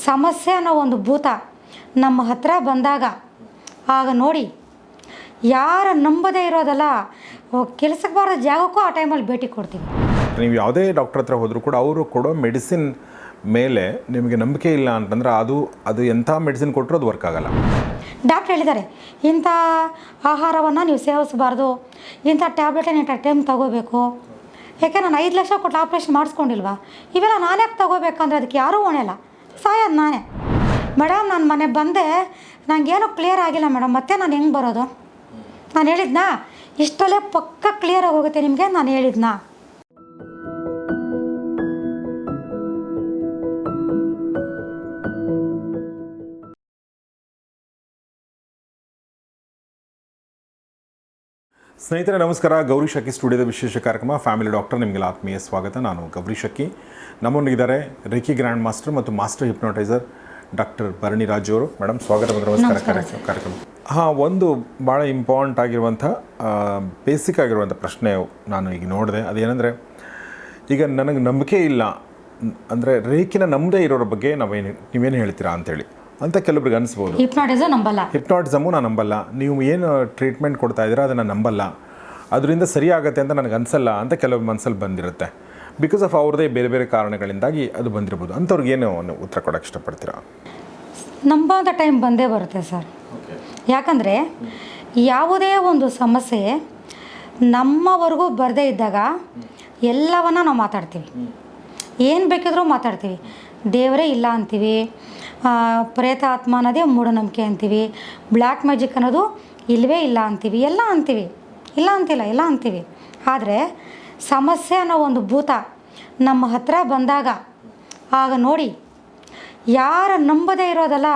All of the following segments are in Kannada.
ಸಮಸ್ಯೆ ಅನ್ನೋ ಒಂದು ಭೂತ ನಮ್ಮ ಹತ್ರ ಬಂದಾಗ ಆಗ ನೋಡಿ ಯಾರು ನಂಬದೇ ಇರೋದಲ್ಲ ಕೆಲಸಕ್ಕೆ ಬರೋ ಜಾಗಕ್ಕೂ ಆ ಟೈಮಲ್ಲಿ ಭೇಟಿ ಕೊಡ್ತೀವಿ. ನೀವು ಯಾವುದೇ ಡಾಕ್ಟರ್ ಹತ್ರ ಹೋದರೂ ಕೂಡ ಅವರು ಕೊಡೋ ಮೆಡಿಸಿನ್ ಮೇಲೆ ನಿಮಗೆ ನಂಬಿಕೆ ಇಲ್ಲ ಅಂತಂದ್ರೆ ಅದು ಎಂಥ ಮೆಡಿಸಿನ್ ಕೊಟ್ಟರು ಅದು ವರ್ಕ್ ಆಗಲ್ಲ. ಡಾಕ್ಟ್ರ್ ಹೇಳಿದ್ದಾರೆ ಇಂಥ ಆಹಾರವನ್ನು ನೀವು ಸೇವಿಸಬಾರ್ದು, ಇಂಥ ಟ್ಯಾಬ್ಲೆಟನ್ನು ಇಂಥ ಟೈಮ್ ತಗೋಬೇಕು. ಯಾಕೆ ನಾನು 5 ಲಕ್ಷ ಕೊಟ್ಟು ಆಪ್ರೇಷನ್ ಮಾಡಿಸ್ಕೊಂಡಿಲ್ವಾ, ಇವೆಲ್ಲ ನಾನೇ ತಗೋಬೇಕಂದ್ರೆ ಅದಕ್ಕೆ ಯಾರೂ ಹೊಣೆಯಲ್ಲ, ಸಾಯೋದು ನಾನೇ. ಮೇಡಮ್ ನಾನು ಮನೆ ಬಂದೆ, ನನಗೇನು ಕ್ಲಿಯರ್ ಆಗಿಲ್ಲ ಮೇಡಮ್, ಮತ್ತೆ ನಾನು ಹೆಂಗೆ ಬರೋದು? ನಾನು ಹೇಳಿದ್ನಾ ಇಷ್ಟಲ್ಲೇ ಪಕ್ಕ ಕ್ಲಿಯರಾಗಿ ಹೋಗುತ್ತೆ ನಿಮಗೆ, ನಾನು ಹೇಳಿದ್ನಾ? ಸ್ನೇಹಿತರೆ ನಮಸ್ಕಾರ. ಗೌರಿ ಶಕ್ಕಿ ಸ್ಟುಡಿಯೋದ ವಿಶೇಷ ಕಾರ್ಯಕ್ರಮ ಫ್ಯಾಮಿಲಿ ಡಾಕ್ಟರ್ ನಿಮಗೆಲ್ಲ ಆತ್ಮೀಯ ಸ್ವಾಗತ. ನಾನು ಗೌರಿ ಶಕ್ಕಿ. ನಮ್ಮೊಂದಿಗಿದ್ದಾರೆ ರೇಖಿ ಗ್ರ್ಯಾಂಡ್ ಮಾಸ್ಟರ್ ಮತ್ತು ಮಾಸ್ಟರ್ ಹಿಪ್ನೋಟೈಸರ್ ಡಾಕ್ಟರ್ ಭರಣಿ ರಾಜು ಅವರು. ಮೇಡಮ್ ಸ್ವಾಗತ ಮತ್ತು ನಮಸ್ಕಾರ ಕಾರ್ಯಕ್ರಮ. ಒಂದು ಭಾಳ ಇಂಪಾರ್ಟೆಂಟ್ ಆಗಿರುವಂಥ ಬೇಸಿಕ್ ಆಗಿರುವಂಥ ಪ್ರಶ್ನೆ ನಾನು ಈಗ ನೋಡಿದೆ. ಅದೇನೆಂದರೆ, ಈಗ ನನಗೆ ನಂಬಿಕೆ ಇಲ್ಲ ಅಂದರೆ ರೇಖಿನ ನಂಬದೇ ಇರೋರ ಬಗ್ಗೆ ನೀವೇನು ಹೇಳ್ತೀರಾ ಅಂತೇಳಿ ಅಂತ ಕೆಲವ್ರಿಗೆ ಅನಿಸ್ಬೋದು. ಹಿಪ್ನಾಟಿಸಮು ನಾನು ನಂಬಲ್ಲ, ನೀವು ಏನು ಟ್ರೀಟ್ಮೆಂಟ್ ಕೊಡ್ತಾ ಇದ್ದೀರಾ ಅದನ್ನು ನಂಬಲ್ಲ, ಅದರಿಂದ ಸರಿ ಆಗುತ್ತೆ ಅಂತ ನನಗೆ ಅನಿಸಲ್ಲ ಅಂತ ಕೆಲವು ಮನಸ್ಸಲ್ಲಿ ಬಂದಿರುತ್ತೆ. ಬಿಕಾಸ್ ಆಫ್ ಅವ್ರದ್ದೇ ಬೇರೆ ಬೇರೆ ಕಾರಣಗಳಿಂದಾಗಿ ಅದು ಬಂದಿರ್ಬೋದು. ಅಂಥವ್ರಿಗೆ ಏನು ಉತ್ತರ ಕೊಡೋಕ್ಕೆ ಇಷ್ಟಪಡ್ತೀರಾ? ನಂಬೋದ ಟೈಮ್ ಬಂದೇ ಬರುತ್ತೆ ಸರ್. ಯಾಕಂದರೆ ಯಾವುದೇ ಒಂದು ಸಮಸ್ಯೆ ನಮ್ಮವರೆಗೂ ಬರದೇ ಇದ್ದಾಗ ಎಲ್ಲವನ್ನ ನಾವು ಮಾತಾಡ್ತೀವಿ, ಏನು ಬೇಕಿದ್ರೂ ಮಾತಾಡ್ತೀವಿ. ದೇವರೇ ಇಲ್ಲ ಅಂತೀವಿ, ಪ್ರೇತ ಆತ್ಮ ಅನ್ನೋದೇ ಮೂಢನಂಬಿಕೆ ಅಂತೀವಿ, ಬ್ಲ್ಯಾಕ್ ಮ್ಯಾಜಿಕ್ ಅನ್ನೋದು ಇಲ್ಲವೇ ಇಲ್ಲ ಅಂತೀವಿ, ಎಲ್ಲ ಅಂತೀವಿ, ಇಲ್ಲ ಅಂತಿಲ್ಲ ಎಲ್ಲ ಅಂತೀವಿ. ಆದರೆ ಸಮಸ್ಯೆ ಅನ್ನೋ ಒಂದು ಭೂತ ನಮ್ಮ ಹತ್ರ ಬಂದಾಗ ಆಗ ನೋಡಿ ಯಾರು ನಂಬದೇ ಇರೋದಲ್ಲ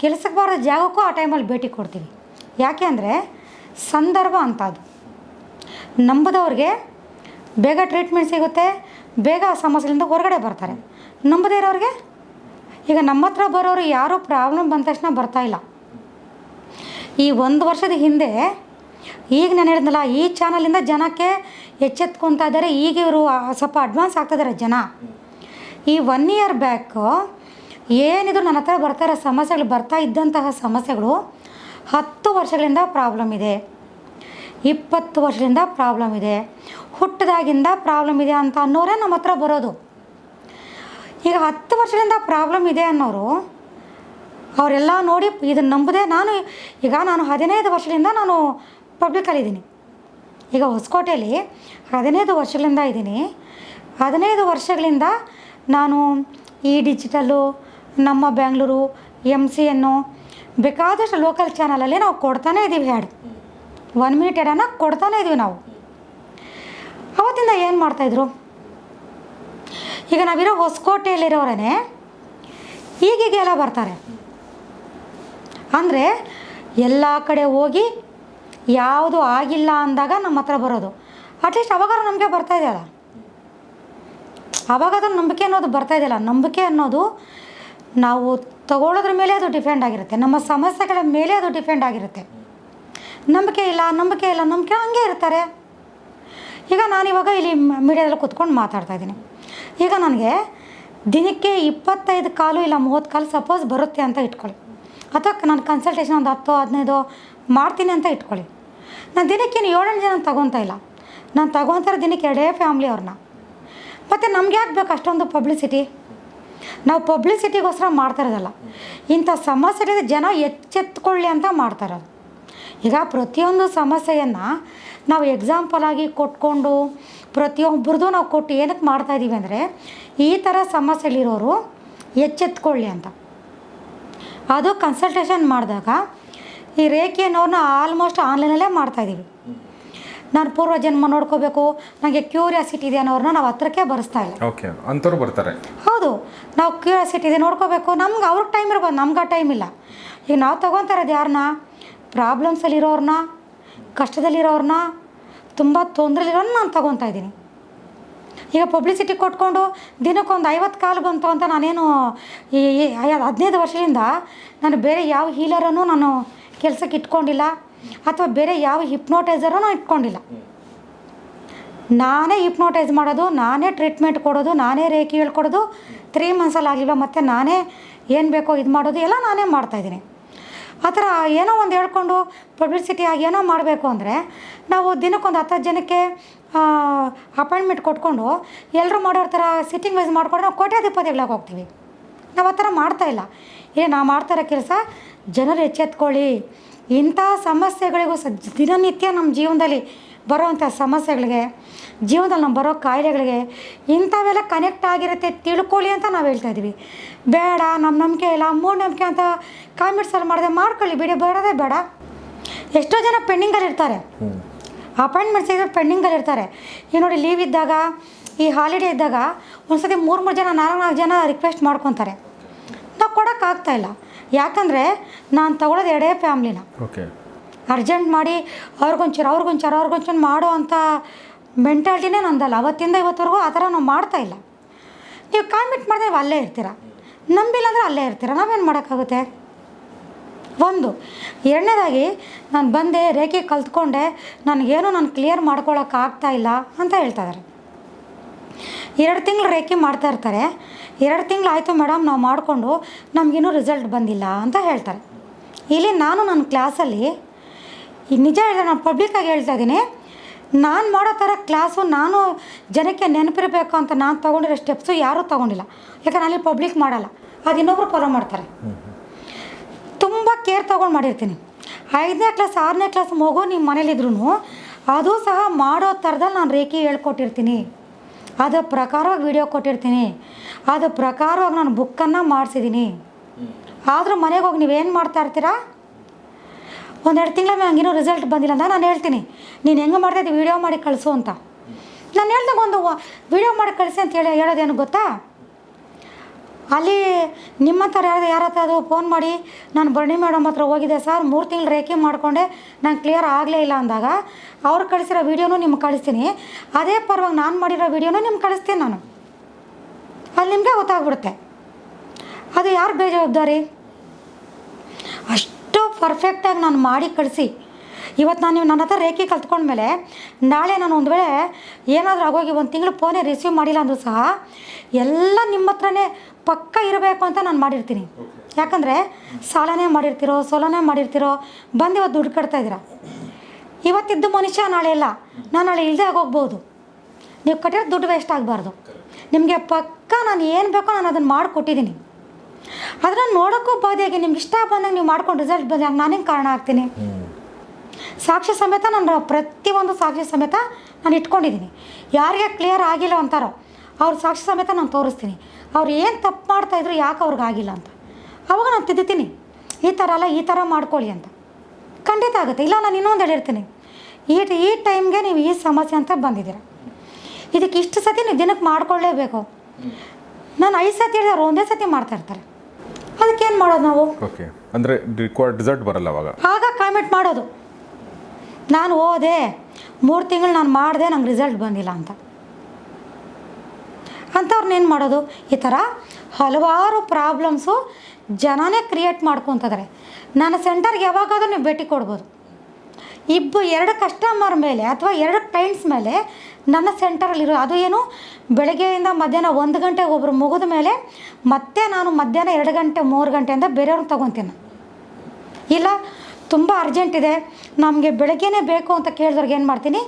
ಕೆಲಸಕ್ಕೆ ಬರೋ ಜಾಗಕ್ಕೂ ಆ ಟೈಮಲ್ಲಿ ಭೇಟಿ ಕೊಡ್ತೀವಿ. ಯಾಕೆ ಅಂದರೆ ಸಂದರ್ಭ ಅಂತದು. ನಂಬದವ್ರಿಗೆ ಬೇಗ ಟ್ರೀಟ್ಮೆಂಟ್ ಸಿಗುತ್ತೆ, ಬೇಗ ಆ ಸಮಸ್ಯೆಯಿಂದ ಹೊರಗಡೆ ಬರ್ತಾರೆ. ನಂಬದೇ ಇರೋರಿಗೆ, ಈಗ ನಮ್ಮ ಹತ್ರ ಬರೋರು ಯಾರೂ ಪ್ರಾಬ್ಲಮ್ ಬಂದ ತಕ್ಷಣ ಬರ್ತಾಯಿಲ್ಲ. ಈ 1 ವರ್ಷದ ಹಿಂದೆ ಈಗ ನಾನು ಹೇಳಿದ್ನಲ್ಲ, ಈ ಚಾನಲಿಂದ ಜನಕ್ಕೆ ಎಚ್ಚೆತ್ಕೊತಾ ಇದ್ದಾರೆ. ಈಗ ಇವರು ಸ್ವಲ್ಪ ಅಡ್ವಾನ್ಸ್ ಆಗ್ತಿದ್ದಾರೆ ಜನ. ಈ 1 ಇಯರ್ ಬ್ಯಾಕು ಏನಿದ್ರು ನನ್ನ ಹತ್ರ ಬರ್ತಾಯಿರೋ ಸಮಸ್ಯೆಗಳು, ಬರ್ತಾ ಇದ್ದಂತಹ ಸಮಸ್ಯೆಗಳು 10 ವರ್ಷಗಳಿಂದ ಪ್ರಾಬ್ಲಮ್ ಇದೆ, 20 ವರ್ಷದಿಂದ ಪ್ರಾಬ್ಲಮ್ ಇದೆ, ಹುಟ್ಟಿದಾಗಿಂದ ಪ್ರಾಬ್ಲಮ್ ಇದೆ ಅಂತ ಅನ್ನೋರೇ ನಮ್ಮ ಹತ್ರ ಬರೋದು. ಈಗ 10 ವರ್ಷದಿಂದ ಪ್ರಾಬ್ಲಮ್ ಇದೆ ಅನ್ನೋರು ಅವರೆಲ್ಲ ನೋಡಿ ಇದನ್ನು ನಂಬದೆ ನಾನು 15 ವರ್ಷದಿಂದ ನಾನು ಪಬ್ಲಿಕಲ್ಲಿದ್ದೀನಿ. ಈಗ ಹೊಸಕೋಟೆಯಲ್ಲಿ 15 ವರ್ಷಗಳಿಂದ ಇದ್ದೀನಿ. 15 ವರ್ಷಗಳಿಂದ ನಾನು ಈ ಡಿಜಿಟಲ್ಲು, ನಮ್ಮ ಬೆಂಗಳೂರು, MCN ಬೇಕಾದಷ್ಟು ಲೋಕಲ್ ಚಾನಲಲ್ಲಿ ನಾವು ಕೊಡ್ತಾನೇ ಇದ್ದೀವಿ. 1 ಮಿನಿಟ್ ಎಡನ ಕೊಡ್ತಾನೇ ಇದ್ದೀವಿ ನಾವು. ಅವತ್ತಿಂದ ಏನು ಮಾಡ್ತಾಯಿದ್ರು? ಈಗ ನಾವಿರೋ ಹೊಸಕೋಟೆಯಲ್ಲಿರೋರೇ ಈಗೀಗೆಲ್ಲ ಬರ್ತಾರೆ ಅಂದರೆ ಎಲ್ಲ ಕಡೆ ಹೋಗಿ ಯಾವುದು ಆಗಿಲ್ಲ ಅಂದಾಗ ನಮ್ಮ ಹತ್ರ ಬರೋದು. ಅಟ್ಲೀಸ್ಟ್ ಅವಾಗ ನಂಬಿಕೆ ಬರ್ತಾ ಇದೆಯಲ್ಲ, ಆವಾಗದು ನಂಬಿಕೆ ಅನ್ನೋದು ಬರ್ತಾ ಇದೆಯಲ್ಲ. ನಂಬಿಕೆ ಅನ್ನೋದು ನಾವು ತಗೊಳ್ಳೋದ್ರ ಮೇಲೆ ಅದು ಡಿಪೆಂಡ್ ಆಗಿರುತ್ತೆ, ನಮ್ಮ ಸಮಸ್ಯೆಗಳ ಮೇಲೆ ಅದು ಡಿಪೆಂಡ್ ಆಗಿರುತ್ತೆ. ನಂಬಿಕೆ ಇಲ್ಲ ಹಂಗೆ ಇರ್ತಾರೆ. ಈಗ ನಾನಿವಾಗ ಇಲ್ಲಿ ಮೀಡಿಯಾದಲ್ಲಿ ಕೂತ್ಕೊಂಡು ಮಾತಾಡ್ತಾಯಿದ್ದೀನಿ. ಈಗ ನನಗೆ ದಿನಕ್ಕೆ 25 ಕಾಲು ಇಲ್ಲ 30 ಕಾಲು ಸಪೋಸ್ ಬರುತ್ತೆ ಅಂತ ಇಟ್ಕೊಳ್ಳಿ, ಅಥವಾ ನಾನು ಕನ್ಸಲ್ಟೇಷನ್ ಒಂದು 10-15 ಮಾಡ್ತೀನಿ ಅಂತ ಇಟ್ಕೊಳ್ಳಿ. ನಾನು ದಿನಕ್ಕೆ 7-8 ಜನ ತಗೊತಾ ಇಲ್ಲ, ನಾನು ತಗೊತಾರೆ ದಿನಕ್ಕೆ 2 ಫ್ಯಾಮ್ಲಿ ಅವ್ರನ್ನ. ಮತ್ತು ನಮ್ಗೆ ಯಾಕೆ ಬೇಕು ಅಷ್ಟೊಂದು ಪಬ್ಲಿಸಿಟಿ? ನಾವು ಪಬ್ಲಿಸಿಟಿಗೋಸ್ಕರ ಮಾಡ್ತಾಯಿರೋದಲ್ಲ, ಇಂಥ ಸಮಸ್ಯೆ ಜನ ಎಚ್ಚೆತ್ಕೊಳ್ಳಿ ಅಂತ ಮಾಡ್ತಾಯಿರೋದು. ಈಗ ಪ್ರತಿಯೊಂದು ಸಮಸ್ಯೆಯನ್ನು ನಾವು ಎಕ್ಸಾಂಪಲ್ ಆಗಿ ಕೊಟ್ಕೊಂಡು ಪ್ರತಿಯೊಬ್ಬರದು ನಾವು ಕೊಟ್ಟು ಏನಕ್ಕೆ ಮಾಡ್ತಾಯಿದ್ದೀವಿ ಅಂದರೆ, ಈ ಥರ ಸಮಸ್ಯೆಗಳಿರೋರು ಎಚ್ಚೆತ್ಕೊಳ್ಳಿ ಅಂತ. ಅದು ಕನ್ಸಲ್ಟೇಷನ್ ಮಾಡಿದಾಗ ಈ ರೇಖಿ ಅನ್ನೋರನ್ನ ಆಲ್ಮೋಸ್ಟ್ ಆನ್ಲೈನಲ್ಲೇ ಮಾಡ್ತಾಯಿದ್ದೀವಿ. ನಾನು ಪೂರ್ವಜನ್ಮ ನೋಡ್ಕೋಬೇಕು, ನನಗೆ ಕ್ಯೂರಿಯಾಸಿಟಿ ಇದೆ ಅನ್ನೋರನ್ನ ನಾವು ಹತ್ರಕ್ಕೆ ಬರೆಸ್ತಾ ಇಲ್ಲ. ಓಕೆ, ಅಂಥವ್ರು ಬರ್ತಾರೆ. ಹೌದು, ನಾವು ಕ್ಯೂರಿಯಾಸಿಟಿ ಇದೆ ನೋಡ್ಕೋಬೇಕು, ನಮ್ಗೆ ಅವ್ರಿಗೆ ಟೈಮ್ ಇರ್ಬೋದು, ನಮ್ಗೆ ಟೈಮ್ ಇಲ್ಲ. ಈಗ ನಾವು ತೊಗೊತಾ ಇರೋದು ಯಾರನ್ನ? ಪ್ರಾಬ್ಲಮ್ಸಲ್ಲಿರೋರನ್ನ, ಕಷ್ಟದಲ್ಲಿರೋರನ್ನ, ತುಂಬ ತೊಂದರೆಲಿರೋರನ್ನ ನಾನು ತೊಗೊತಾ ಇದ್ದೀನಿ. ಈಗ ಪಬ್ಲಿಸಿಟಿ ಕೊಟ್ಕೊಂಡು ದಿನಕ್ಕೊಂದು 50 ಕಾಲು ಬಂತು ಅಂತ ನಾನೇನು ಈ 15 ವರ್ಷದಿಂದ ನಾನು ಬೇರೆ ಯಾವ ಹೀಲರನ್ನು ನಾನು ಕೆಲಸಕ್ಕೆ ಇಟ್ಕೊಂಡಿಲ್ಲ, ಅಥವಾ ಬೇರೆ ಯಾವ ಹಿಪ್ನೋಟೈಸರನ್ನು ಇಟ್ಕೊಂಡಿಲ್ಲ. ನಾನೇ ಹಿಪ್ನೋಟೈಸ್ ಮಾಡೋದು, ನಾನೇ ಟ್ರೀಟ್ಮೆಂಟ್ ಕೊಡೋದು, ನಾನೇ ರೇಖಿ ಹೇಳ್ಕೊಡೋದು, 3 ಮಂತ್ಸಲ್ಲಿ ಆಗಲಿಲ್ಲ ಮತ್ತು ನಾನೇ ಏನು ಬೇಕೋ ಇದು ಮಾಡೋದು ಎಲ್ಲ ನಾನೇ ಮಾಡ್ತಾಯಿದ್ದೀನಿ. ಆ ಥರ ಏನೋ ಒಂದು ಹೇಳ್ಕೊಂಡು ಪಬ್ಲಿಸಿಟಿ ಆಗಿ ಏನೋ ಮಾಡಬೇಕು ಅಂದರೆ ನಾವು ದಿನಕ್ಕೊಂದು 10 ಜನಕ್ಕೆ ಅಪಾಯಿಂಟ್ಮೆಂಟ್ ಕೊಟ್ಕೊಂಡು ಎಲ್ಲರೂ ಮಾಡೋರ ಥರ ಸಿಟ್ಟಿಂಗ್ ವೈಸ್ ಮಾಡ್ಕೊಂಡು ನಾವು ಕೋಟ್ಯಾಧಿಪತಿಗಳಾಗಿ ಹೋಗ್ತೀವಿ. ನಾವು ಆ ಥರ ಮಾಡ್ತಾಯಿಲ್ಲ. ನಾವು ಮಾಡ್ತಾಯಿರೋ ಕೆಲಸ ಜನರು ಎಚ್ಚೆತ್ಕೊಳ್ಳಿ. ಇಂಥ ಸಮಸ್ಯೆಗಳಿಗೂ ದಿನನಿತ್ಯ ನಮ್ಮ ಜೀವನದಲ್ಲಿ ಬರೋವಂಥ ಸಮಸ್ಯೆಗಳಿಗೆ, ಜೀವನದಲ್ಲಿ ನಮ್ಮ ಬರೋ ಕಾಯಿಲೆಗಳಿಗೆ ಇಂಥವೆಲ್ಲ ಕನೆಕ್ಟ್ ಆಗಿರುತ್ತೆ ತಿಳ್ಕೊಳ್ಳಿ ಅಂತ ನಾವು ಹೇಳ್ತಾಯಿದ್ವಿ. ಬೇಡ ನಮ್ಮ ನಂಬಿಕೆ ಇಲ್ಲ, ಮೂಢನಂಬಿಕೆ ಅಂತ ಕಾಮೆಂಟ್ಸಲ್ಲಿ ಮಾಡಿದೆ ಮಾಡ್ಕೊಳ್ಳಿ, ಬಿಡಿ, ಬರೋದೇ ಬೇಡ. ಎಷ್ಟೋ ಜನ ಪೆಂಡಿಂಗಲ್ಲಿರ್ತಾರೆ, ಅಪಾಯಿಂಟ್ಮೆಂಟ್ಸ್ ಇದ್ದರೆ ಪೆಂಡಿಂಗಲ್ಲಿರ್ತಾರೆ. ಈ ನೋಡಿ, ಲೀವ್ ಇದ್ದಾಗ, ಈ ಹಾಲಿಡೇ ಇದ್ದಾಗ ಒಂದ್ಸತಿ 3 ಜನ 4 ಜನ ರಿಕ್ವೆಸ್ಟ್ ಮಾಡ್ಕೊತಾರೆ. ನಾವು ಕೊಡೋಕ್ಕಾಗ್ತಾಯಿಲ್ಲ. ಯಾಕಂದರೆ ನಾನು ತಗೊಳ್ಳೋದು 2 ಫ್ಯಾಮ್ಲಿನ. ಓಕೆ, ಅರ್ಜೆಂಟ್ ಮಾಡಿ ಅವ್ರಿಗೊಂಚೂರು ಮಾಡೋ ಅಂಥ ಮೆಂಟಾಲಿಟಿನೇ ನಂದಲ್ಲ. ಅವತ್ತಿಂದ ಇವತ್ತವರೆಗೂ ಆ ಥರ ನಾವು ಮಾಡ್ತಾಯಿಲ್ಲ. ನೀವು ಕಾಮೆಂಟ್ ಮಾಡಿದ್ರೆ ನೀವು ಅಲ್ಲೇ ಇರ್ತೀರ, ನಂಬಿಲ್ಲ ಅಂದರೆ ಅಲ್ಲೇ ಇರ್ತೀರ. ನಾವೇನು ಮಾಡೋಕ್ಕಾಗುತ್ತೆ? ಒಂದು. ಎರಡನೇದಾಗಿ ನಾನು ಬಂದೆ, ರೇಖೆ ಕಲ್ತ್ಕೊಂಡೆ, ನನಗೇನು ನಾನು ಕ್ಲಿಯರ್ ಮಾಡ್ಕೊಳ್ಳೋಕ್ಕಾಗ್ತಾಯಿಲ್ಲ ಅಂತ ಹೇಳ್ತಾ ಇದ್ದಾರೆ. 2 ತಿಂಗಳು ರೇಖೆ ಮಾಡ್ತಾ ಇರ್ತಾರೆ. 2 ತಿಂಗಳು ಆಯಿತು ಮೇಡಮ್ ನಾವು ಮಾಡಿಕೊಂಡು, ನಮಗಿನ್ನೂ ರಿಸಲ್ಟ್ ಬಂದಿಲ್ಲ ಅಂತ ಹೇಳ್ತಾರೆ. ಇಲ್ಲಿ ನಾನು ನನ್ನ ಕ್ಲಾಸಲ್ಲಿ ನಿಜ ಹೇಳಿದೆ, ನಾನು ಪಬ್ಲಿಕ್ಕಾಗಿ ಹೇಳ್ತಾ ಇದ್ದೀನಿ, ನಾನು ಮಾಡೋ ಥರ ಕ್ಲಾಸು ನಾನು ಜನಕ್ಕೆ ನೆನಪಿರಬೇಕು ಅಂತ ನಾನು ತೊಗೊಂಡಿರೋ ಸ್ಟೆಪ್ಸು ಯಾರೂ ತೊಗೊಂಡಿಲ್ಲ. ಯಾಕಂದ್ರೆ ಅಲ್ಲಿ ಪಬ್ಲಿಕ್ ಮಾಡಲ್ಲ, ಅದು ಇನ್ನೊಬ್ರು ಫಾಲೋ ಮಾಡ್ತಾರೆ. ತುಂಬ ಕೇರ್ ತೊಗೊಂಡು ಮಾಡಿರ್ತೀನಿ. 5ನೇ ಕ್ಲಾಸ್ 6ನೇ ಕ್ಲಾಸ್ ಮಗು ನಿಮ್ಮ ಮನೇಲಿದ್ರೂ ಅದು ಸಹ ಮಾಡೋ ಥರದಲ್ಲಿ ನಾನು ರೇಖೆ ಹೇಳ್ಕೊಟ್ಟಿರ್ತೀನಿ. ಅದರ ಪ್ರಕಾರವಾಗಿ ವಿಡಿಯೋ ಕೊಟ್ಟಿರ್ತೀನಿ. ಅದರ ಪ್ರಕಾರವಾಗಿ ನಾನು ಬುಕ್ಕನ್ನು ಮಾಡಿಸಿದ್ದೀನಿ. ಆದರೂ ಮನೆಗೆ ಹೋಗಿ ನೀವೇನು ಮಾಡ್ತಾ ಇರ್ತೀರಾ? 1-2 ತಿಂಗಳ ಮೇಲೆ ಹಂಗೇನೋ ರಿಸಲ್ಟ್ ಬಂದಿಲ್ಲ ಅಂತ ನಾನು ಹೇಳ್ತೀನಿ, ನೀನು ಹೆಂಗೆ ಮಾಡ್ತಾಯಿದ್ದೆ ವೀಡಿಯೋ ಮಾಡಿ ಕಳಿಸು ಅಂತ. ನಾನು ಹೇಳ್ದಾಗ ಒಂದು ವೀಡಿಯೋ ಮಾಡಿ ಕಳಿಸಿ ಅಂತ ಹೇಳೋದೇನು ಗೊತ್ತಾ? ಅಲ್ಲಿ ನಿಮ್ಮ ಹತ್ರ ಯಾರ ಹತ್ರ ಅದು ಫೋನ್ ಮಾಡಿ, ನಾನು ಭರಣಿ ಮೇಡಮ್ ಹತ್ರ ಹೋಗಿದ್ದೆ ಸರ್, 3 ತಿಂಗಳು ರೇಖೆ ಮಾಡಿಕೊಂಡೆ, ನಾನು ಕ್ಲಿಯರ್ ಆಗಲೇ ಇಲ್ಲ ಅಂದಾಗ ಅವ್ರು ಕಳಿಸಿರೋ ವೀಡಿಯೋನೂ ನಿಮ್ಗೆ ಕಳಿಸ್ತೀನಿ. ಅದೇ ಪರವಾಗಿ ನಾನು ಮಾಡಿರೋ ವೀಡಿಯೋನೂ ನಿಮ್ಗೆ ಕಳಿಸ್ತೀನಿ ನಾನು. ಅಲ್ಲಿ ನಿಮಗೆ ಗೊತ್ತಾಗ್ಬಿಡುತ್ತೆ ಅದು ಯಾರು ಬೇಜವಾಬ್ದಾರಿ. ಅಷ್ಟು ಪರ್ಫೆಕ್ಟಾಗಿ ನಾನು ಮಾಡಿ ಕಳಿಸಿ ಇವತ್ತು ನಾನು ನೀವು ನನ್ನ ಹತ್ರ ರೇಖೆ ಕಲ್ತ್ಕೊಂಡ್ಮೇಲೆ ನಾಳೆ ನಾನು ಒಂದು ವೇಳೆ ಏನಾದರೂ ಆಗೋಗಿ 1 ತಿಂಗಳು ಫೋನೇ ರಿಸೀವ್ ಮಾಡಿಲ್ಲ ಅಂದರೂ ಸಹ ಎಲ್ಲ ನಿಮ್ಮ ಹತ್ರನೇ ಪಕ್ಕ ಇರಬೇಕು ಅಂತ ನಾನು ಮಾಡಿರ್ತೀನಿ. ಯಾಕಂದರೆ ಸಾಲನೇ ಮಾಡಿರ್ತೀರೋ, ಸೋಲನೇ ಮಾಡಿರ್ತೀರೋ, ಬಂದು ಇವತ್ತು ದುಡ್ಡು ಕಟ್ತಾಯಿದ್ದೀರ. ಇವತ್ತಿದ್ದು ಮನುಷ್ಯ ನಾಳೆ ಇಲ್ಲ, ನಾನು ನಾಳೆ ಇಲ್ಲದೆ ಆಗೋಗ್ಬೋದು. ನೀವು ಕಟ್ಟಿರೋ ದುಡ್ಡು ವೇಸ್ಟ್ ಆಗಬಾರ್ದು. ನಿಮಗೆ ಪಕ್ಕ ನಾನು ಏನು ಬೇಕೋ ನಾನು ಅದನ್ನು ಮಾಡಿಕೊಟ್ಟಿದ್ದೀನಿ. ಅದನ್ನು ನೋಡೋಕ್ಕೂ ಬಾಧೆಯಾಗಿ ನಿಮ್ಗೆ ಇಷ್ಟ ಬಂದಾಗ ನೀವು ಮಾಡ್ಕೊಂಡು ರಿಸಲ್ಟ್ ಬಂದಾಗ ನಾನೇನು ಕಾರಣ ಆಗ್ತೀನಿ? ಸಾಕ್ಷಿ ಸಮೇತ ನಾನು ಪ್ರತಿಯೊಂದು ಸಾಕ್ಷಿ ಸಮೇತ ನಾನು ಇಟ್ಕೊಂಡಿದ್ದೀನಿ. ಯಾರಿಗೆ ಕ್ಲಿಯರ್ ಆಗಿಲ್ಲ ಅಂತಾರೋ ಅವ್ರ ಸಾಕ್ಷಿ ಸಮೇತ ನಾನು ತೋರಿಸ್ತೀನಿ. ಅವ್ರು ಏನು ತಪ್ಪು ಮಾಡ್ತಾಯಿದ್ರು, ಯಾಕೆ ಅವ್ರಿಗೆ ಆಗಿಲ್ಲ ಅಂತ. ಅವಾಗ ನಾನು ತಿದ್ದುತ್ತೀನಿ, ಈ ಥರ ಅಲ್ಲ, ಈ ಥರ ಮಾಡ್ಕೊಳ್ಳಿ ಅಂತ. ಖಂಡಿತ ಆಗುತ್ತೆ. ಇಲ್ಲ, ನಾನು ಇನ್ನೊಂದು ಹೇಳಿರ್ತೀನಿ, ಈ ಟೈಮ್ಗೆ ನೀವು ಈ ಸಮಸ್ಯೆ ಅಂತ ಬಂದಿದ್ದೀರ, ಇದಕ್ಕೆ ಇಷ್ಟು ಸತಿ ನೀವು ದಿನಕ್ಕೆ ಮಾಡ್ಕೊಳ್ಳೇಬೇಕು. ನಾನು 5 ಸತಿ ಹೇಳಿದ್ರೆ ಅವ್ರು 1 ಸತಿ ಮಾಡ್ತಾಯಿರ್ತಾರೆ. ಅದಕ್ಕೇನು ಮಾಡೋದು ನಾವು? ಓಕೆ, ಅಂದರೆ ರಿಕ್ವೈರ್ಡ್ ರಿಸಲ್ಟ್ ಬರಲ್ಲ ಅವಾಗ. ಆಗ ಕಾಮೆಂಟ್ ಮಾಡೋದು, ನಾನು ಹೋದೆ 3 ತಿಂಗಳು ನಾನು ಮಾಡಿದೆ, ನಂಗೆ ರಿಸಲ್ಟ್ ಬಂದಿಲ್ಲ ಅಂತ. ಅಂಥವ್ರನ್ನೇನು ಮಾಡೋದು? ಈ ಥರ ಹಲವಾರು ಪ್ರಾಬ್ಲಮ್ಸು ಜನನೇ ಕ್ರಿಯೇಟ್ ಮಾಡ್ಕೊತಿದ್ದಾರೆ. ನನ್ನ ಸೆಂಟರ್ಗೆ ಯಾವಾಗಾದರೂ ನೀವು ಭೇಟಿ ಕೊಡ್ಬೋದು. 2 ಕಸ್ಟಮರ್ ಮೇಲೆ ಅಥವಾ 2 ಕ್ಲೈಂಟ್ಸ್ ಮೇಲೆ ನನ್ನ ಸೆಂಟರಲ್ಲಿರೋ, ಅದು ಏನು ಬೆಳಗ್ಗೆಯಿಂದ ಮಧ್ಯಾಹ್ನ 1 ಗಂಟೆಗೆ ಒಬ್ಬರು ಮುಗಿದ ಮೇಲೆ ಮತ್ತೆ ನಾನು ಮಧ್ಯಾಹ್ನ 2 ಗಂಟೆ 3 ಗಂಟೆಯಿಂದ ಬೇರೆಯವ್ರನ್ನ ತೊಗೊತೀನಿ. ಇಲ್ಲ ತುಂಬ ಅರ್ಜೆಂಟ್ ಇದೆ, ನಮಗೆ ಬೆಳಗ್ಗೆನೇ ಬೇಕು ಅಂತ ಕೇಳಿದವ್ರಿಗೆ ಏನು ಮಾಡ್ತೀನಿ,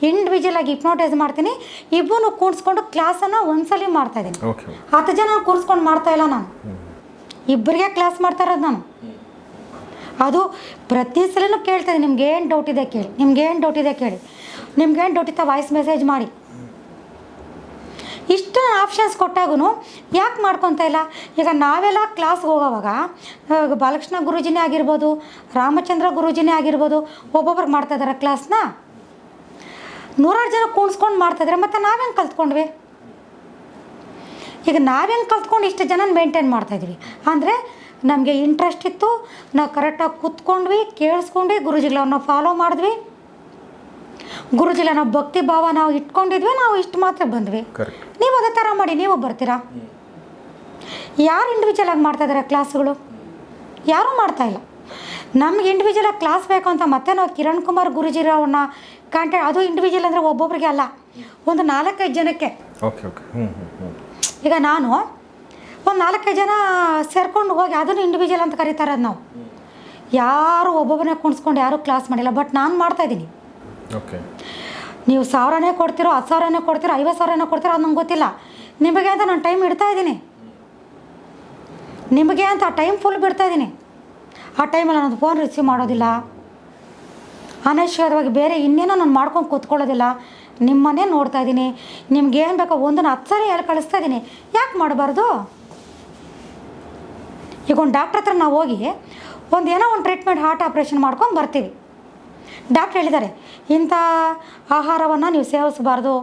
ಇಂಡಿವಿಜುವಲಾಗಿ ಹಿಪ್ನೋಟೈಸ್ ಮಾಡ್ತೀನಿ. ಇಬ್ಬರೂ ಕೂಡಿಸ್ಕೊಂಡು ಕ್ಲಾಸನ್ನು ಒಂದ್ಸಲಿ ಮಾಡ್ತಾಯಿದ್ದೀನಿ. 10 ಜನ ಕೂರಿಸ್ಕೊಂಡು ಮಾಡ್ತಾಯಿಲ್ಲ ನಾನು, ಇಬ್ಬರಿಗೆ ಕ್ಲಾಸ್ ಮಾಡ್ತಾ ಇರೋದು ನಾನು. ಅದು ಪ್ರತಿ ಸಲನೂ ಕೇಳ್ತಾಯಿದ್ದೀನಿ, ನಿಮ್ಗೇನು ಡೌಟ್ ಇದೆ ಕೇಳಿ, ನಿಮ್ಗೇನು ಡೌಟ್ ಇದೆ ಕೇಳಿ, ನಿಮ್ಗೇನು ಡೌಟ್ ಇತ್ತ ವಾಯ್ಸ್ ಮೆಸೇಜ್ ಮಾಡಿ. ಇಷ್ಟು ಆಪ್ಷನ್ಸ್ ಕೊಟ್ಟಾಗೂ ಯಾಕೆ ಮಾಡ್ಕೊತಾ ಇಲ್ಲ? ಈಗ ನಾವೆಲ್ಲ ಕ್ಲಾಸ್ಗೆ ಹೋಗೋವಾಗ ಬಾಲಕೃಷ್ಣ ಗುರೂಜಿನೇ ಆಗಿರ್ಬೋದು, ರಾಮಚಂದ್ರ ಗುರೂಜಿನೇ ಆಗಿರ್ಬೋದು, ಒಬ್ಬೊಬ್ರಿಗೆ ಮಾಡ್ತಾಯಿದ್ದಾರೆ ಕ್ಲಾಸ್ನ. 100 ಜನ ಕೂಣಿಸ್ಕೊಂಡು ಮಾಡ್ತಾಯಿದ್ದಾರೆ. ಮತ್ತು ನಾವೇನು ಕಲ್ತ್ಕೊಂಡ್ವಿ? ಈಗ ನಾವೇನು ಕಲ್ತ್ಕೊಂಡು ಇಷ್ಟು ಜನ ಮೇಂಟೈನ್ ಮಾಡ್ತಾಯಿದ್ವಿ ಅಂದರೆ ನಮಗೆ ಇಂಟ್ರೆಸ್ಟ್ ಇತ್ತು, ನಾವು ಕರೆಕ್ಟಾಗಿ ಕೂತ್ಕೊಂಡ್ವಿ, ಕೇಳಿಸ್ಕೊಂಡ್ವಿ, ಗುರೂಜಿಗಳನ್ನ ಫಾಲೋ ಮಾಡಿದ್ವಿ, ಗುರುಜಿಲ ನಾವು ಭಕ್ತಿ ಭಾವ ನಾವು ಇಟ್ಕೊಂಡಿದ್ವಿ, ನಾವು ಇಷ್ಟು ಮಾತ್ರ ಬಂದ್ವಿ. ನೀವು ಅದೇ ಥರ ಮಾಡಿ ನೀವು ಬರ್ತೀರಾ? ಯಾರು ಇಂಡಿವಿಜುವಲ್ ಆಗಿ ಮಾಡ್ತಾಯಿದ್ದಾರೆ ಕ್ಲಾಸ್ಗಳು? ಯಾರೂ ಮಾಡ್ತಾಯಿಲ್ಲ. ನಮ್ಗೆ ಇಂಡಿವಿಜುವಲ್ ಆಗಿ ಕ್ಲಾಸ್ ಬೇಕು ಅಂತ ಮತ್ತೆ ನಾವು ಕಿರಣ್ ಕುಮಾರ್ ಗುರುಜಿರವ್ರನ್ನ ಕಾಂಟ್ಯಾಕ್ಟ್, ಅದು ಇಂಡಿವಿಜುವಲ್ ಅಂದರೆ ಒಬ್ಬೊಬ್ರಿಗೆ ಅಲ್ಲ, ಒಂದು 4-5 ಜನಕ್ಕೆ. Okay okay. ಈಗ ನಾನು ಒಂದು 4-5 ಜನ ಸೇರ್ಕೊಂಡು ಹೋಗಿ ಅದನ್ನು ಇಂಡಿವಿಜುವಲ್ ಅಂತ ಕರೀತಾರೆ ಅದು ನಾವು. ಯಾರು ಒಬ್ಬೊಬ್ಬನೇ ಕುಣಿಸ್ಕೊಂಡು ಯಾರೂ ಕ್ಲಾಸ್ ಮಾಡಿಲ್ಲ, ಬಟ್ ನಾನು ಮಾಡ್ತಾಯಿದ್ದೀನಿ. ಓಕೆ, ನೀವು 1000ನೇ ಕೊಡ್ತಿರೋ, 10,000ನೇ ಕೊಡ್ತಿರೋ, 50,000ನೇ ಕೊಡ್ತಿರೋ ಅದು ನಂಗೆ ಗೊತ್ತಿಲ್ಲ. ನಿಮಗೆ ಅಂತ ನಾನು ಟೈಮ್ ಇಡ್ತಾ ಇದ್ದೀನಿ, ನಿಮಗೆ ಅಂತ ಟೈಮ್ ಫುಲ್ ಬಿಡ್ತಾಯಿದ್ದೀನಿ. ಆ ಟೈಮಲ್ಲಿ ನಾನು ಫೋನ್ ರಿಸೀವ್ ಮಾಡೋದಿಲ್ಲ, ಅನಶ್ವರವಾಗಿ ಬೇರೆ ಇನ್ನೇನೋ ನಾನು ಮಾಡ್ಕೊಂಡು ಕೂತ್ಕೊಳ್ಳೋದಿಲ್ಲ. ನಿಮ್ಮನ್ನೇ ನೋಡ್ತಾ ಇದ್ದೀನಿ. ನಿಮ್ಗೆ ಏನು ಬೇಕೋ ಒಂದನ್ನು 10 ಸರಿ ಹೇಳಿ ಕಳಿಸ್ತಾ ಇದ್ದೀನಿ. ಯಾಕೆ ಮಾಡಬಾರ್ದು? ಈಗ ಒಂದು ಡಾಕ್ಟ್ರ್ ಹತ್ರ ನಾವು ಹೋಗಿ ಏನೋ ಒಂದು ಟ್ರೀಟ್ಮೆಂಟ್, ಹಾರ್ಟ್ ಆಪ್ರೇಷನ್ ಮಾಡ್ಕೊಂಡು ಬರ್ತೀವಿ. ಡಾಕ್ಟ್ರ್ ಹೇಳಿದ್ದಾರೆ ಇಂಥ ಆಹಾರವನ್ನು ನೀವು ಸೇವಿಸಬಾರ್ದು,